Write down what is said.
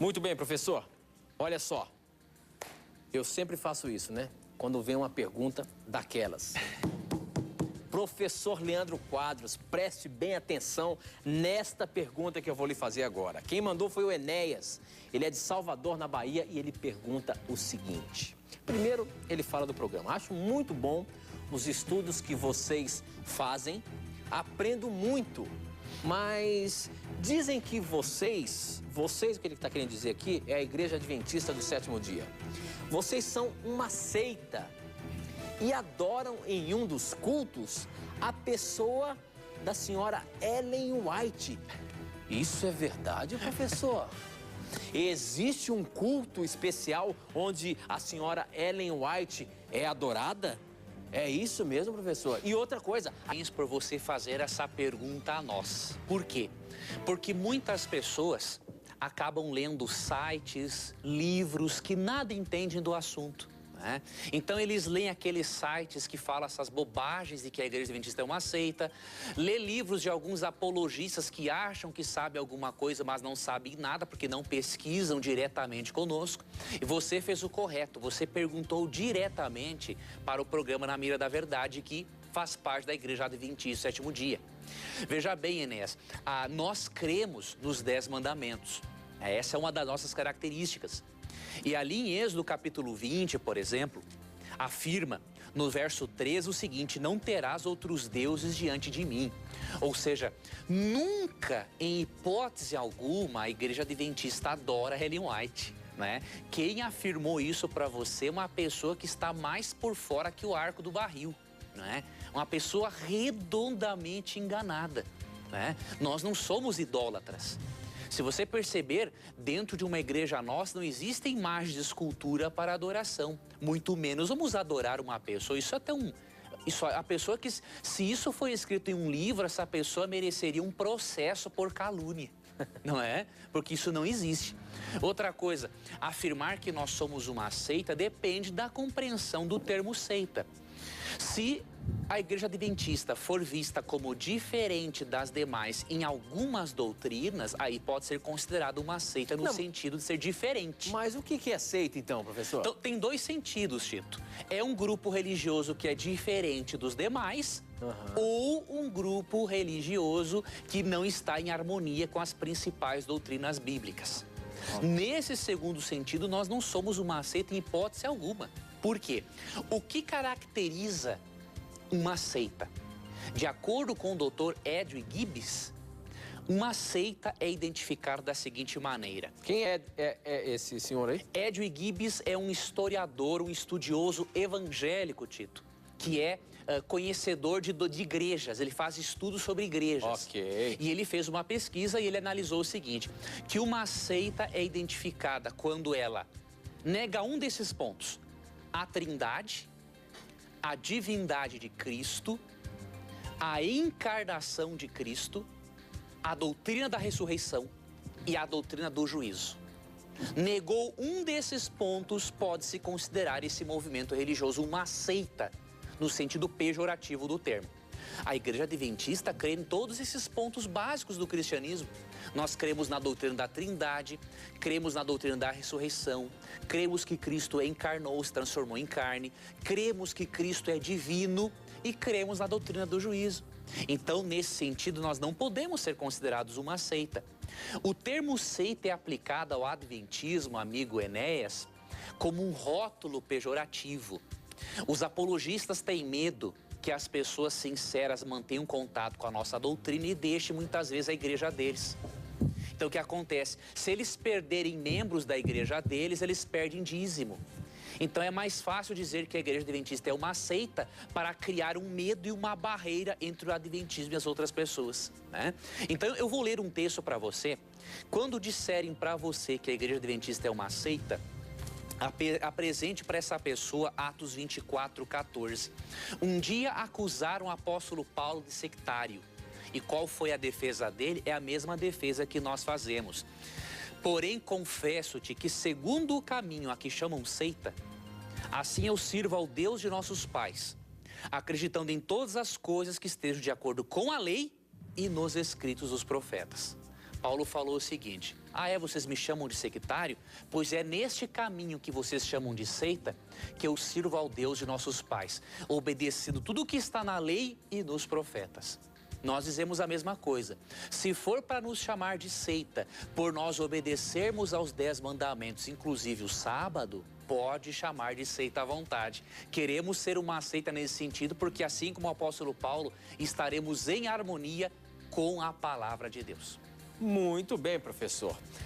Muito bem, professor. Olha só, eu sempre faço isso, né? Quando vem uma pergunta daquelas. Professor Leandro Quadros, preste bem atenção nesta pergunta que eu vou lhe fazer agora. Quem mandou foi o Enéas. Ele é de Salvador, na Bahia, e ele pergunta o seguinte. Primeiro, ele fala do programa. Acho muito bom os estudos que vocês fazem. Aprendo muito, mas dizem que vocês, o que ele está querendo dizer aqui, é a Igreja Adventista do Sétimo Dia. Vocês são uma seita e adoram em um dos cultos a pessoa da senhora Ellen White. Isso é verdade, professor? Existe um culto especial onde a senhora Ellen White é adorada? É isso mesmo, professor? E outra coisa... Parabéns por você fazer essa pergunta a nós. Por quê? Porque muitas pessoas acabam lendo sites, livros que nada entendem do assunto, né? Então eles leem aqueles sites que falam essas bobagens de que a Igreja Adventista é uma seita, lê livros de alguns apologistas que acham que sabem alguma coisa, mas não sabem nada porque não pesquisam diretamente conosco. E você fez o correto, você perguntou diretamente para o programa Na Mira da Verdade, que faz parte da Igreja Adventista Sétimo Dia. Veja bem, Enéas, nós cremos nos 10 mandamentos. Essa é uma das nossas características. E ali em Êxodo capítulo 20, por exemplo, afirma no verso 13 o seguinte: não terás outros deuses diante de mim. Ou seja, nunca, em hipótese alguma, a Igreja Adventista adora Ellen White, né? Quem afirmou isso para você é uma pessoa que está mais por fora que o arco do barril, né? Uma pessoa redondamente enganada, né? Nós não somos idólatras. Se você perceber, dentro de uma igreja nossa não existe imagem de escultura para adoração. Muito menos vamos adorar uma pessoa. Isso é até a pessoa que, se isso foi escrito em um livro, essa pessoa mereceria um processo por calúnia, não é? Porque isso não existe. Outra coisa, afirmar que nós somos uma seita depende da compreensão do termo seita. Se a Igreja Adventista for vista como diferente das demais em algumas doutrinas, aí pode ser considerada uma seita no sentido de ser diferente. Mas o que é seita então, professor? Então, tem dois sentidos, Tito. É um grupo religioso que é diferente dos demais, ou um grupo religioso que não está em harmonia com as principais doutrinas bíblicas. Nesse segundo sentido, nós não somos uma seita em hipótese alguma. Por quê? O que caracteriza uma seita? De acordo com o Dr. Edwin Gibbs, uma seita é identificada da seguinte maneira. Quem é esse senhor aí? Edwin Gibbs é um historiador, um estudioso evangélico, Tito, que é conhecedor de igrejas. Ele faz estudos sobre igrejas. Ok. E ele fez uma pesquisa e ele analisou o seguinte, que uma seita é identificada quando ela nega um desses pontos: a Trindade, a divindade de Cristo, a encarnação de Cristo, a doutrina da ressurreição e a doutrina do juízo. Negou um desses pontos, pode-se considerar esse movimento religioso uma seita, no sentido pejorativo do termo. A Igreja Adventista crê em todos esses pontos básicos do cristianismo. Nós cremos na doutrina da Trindade, cremos na doutrina da ressurreição, cremos que Cristo encarnou, se transformou em carne, cremos que Cristo é divino e cremos na doutrina do juízo. Então, nesse sentido, nós não podemos ser considerados uma seita. O termo seita é aplicado ao adventismo, amigo Enéas, como um rótulo pejorativo. Os apologistas têm medo que as pessoas sinceras mantenham contato com a nossa doutrina e deixem muitas vezes a igreja deles. Então o que acontece? Se eles perderem membros da igreja deles, eles perdem dízimo. Então é mais fácil dizer que a Igreja Adventista é uma seita para criar um medo e uma barreira entre o Adventismo e as outras pessoas, né? Então eu vou ler um texto para você. Quando disserem para você que a Igreja Adventista é uma seita, apresente para essa pessoa Atos 24:14. Um dia acusaram o apóstolo Paulo de sectário. E qual foi a defesa dele? É a mesma defesa que nós fazemos. Porém, confesso-te que segundo o caminho a que chamam seita, assim eu sirvo ao Deus de nossos pais, acreditando em todas as coisas que estejam de acordo com a lei e nos escritos dos profetas. Paulo falou o seguinte: vocês me chamam de sectário? Pois é neste caminho que vocês chamam de seita que eu sirvo ao Deus de nossos pais, obedecendo tudo o que está na lei e nos profetas. Nós dizemos a mesma coisa. Se for para nos chamar de seita, por nós obedecermos aos 10 mandamentos, inclusive o sábado, pode chamar de seita à vontade. Queremos ser uma seita nesse sentido, porque assim como o apóstolo Paulo, estaremos em harmonia com a palavra de Deus. Muito bem, professor.